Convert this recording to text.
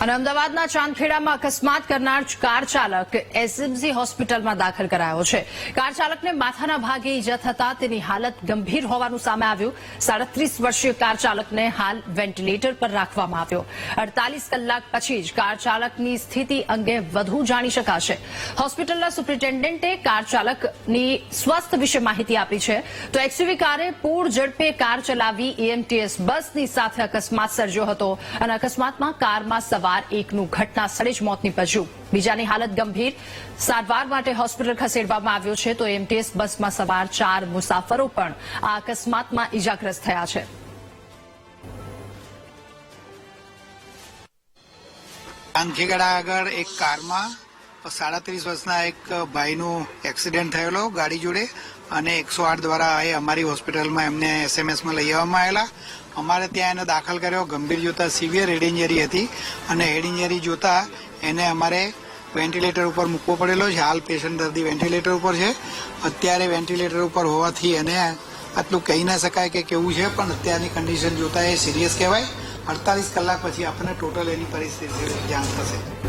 અને અમદાવાદના ચાંદખેડામાં અકસ્માત કરનાર કાર ચાલક એસએમસી હોસ્પિટલમાં દાખલ કરાયો છે. કાર ચાલકને માથાના ભાગે ઈજા થતા તેની હાલત ગંભીર હોવાનું સામે આવ્યું. 37 વર્ષીય કાર ચાલકને હાલ વેન્ટિલેટર પર રાખવામાં આવ્યો. 48 કલાક પછી જ કાર ચાલકની સ્થિતિ અંગે વધુ જાણી શકાશે. હોસ્પિટલના સુપ્રિન્ટેન્ડન્ટે કાર ચાલકની સ્વાસ્થ્ય વિશે માહિતી આપી છે. તો એક્સયુવી કારે પૂર ઝડપે કાર ચલાવી એએમટીએસ બસની સાથે અકસ્માત સર્જ્યો હતો અને અકસ્માતમાં કારમાં સવાર એકનું ઘટના સ્થળે જ મોત નીપજ્યું. બીજાની હાલત ગંભીર, સારવાર માટે હોસ્પિટલ ખસેડવામાં આવ્યો છે. તો એએમટીએસ બસમાં સવાર 4 મુસાફરો પણ આ અકસ્માતમાં ઈજાગ્રસ્ત થયા છે. ચાંદખેડા આગળ એક કારમાં 37 વર્ષના એક ભાઈનું એક્સિડન્ટ થયેલો ગાડી જોડે અને 108 દ્વારા અમારી હોસ્પિટલમાં એમને એસએમએસમાં લઈ આવવામાં આવેલા. અમારે ત્યાં એને દાખલ કર્યો. ગંભીર જોતા સિવિયર હેડ ઇન્જરી હતી અને હેડ ઇન્જરી જોતા એને અમારે વેન્ટિલેટર ઉપર મૂકવો પડેલો છે. હાલ પેશન્ટ દર્દી વેન્ટિલેટર ઉપર છે. અત્યારે વેન્ટિલેટર ઉપર હોવાથી એને આટલું કહી ના શકાય કે કેવું છે, પણ અત્યારની કન્ડિશન જોતા એ સિરિયસ કહેવાય. 48 કલાક પછી આપણને ટોટલ એની પરિસ્થિતિ જાણ થશે.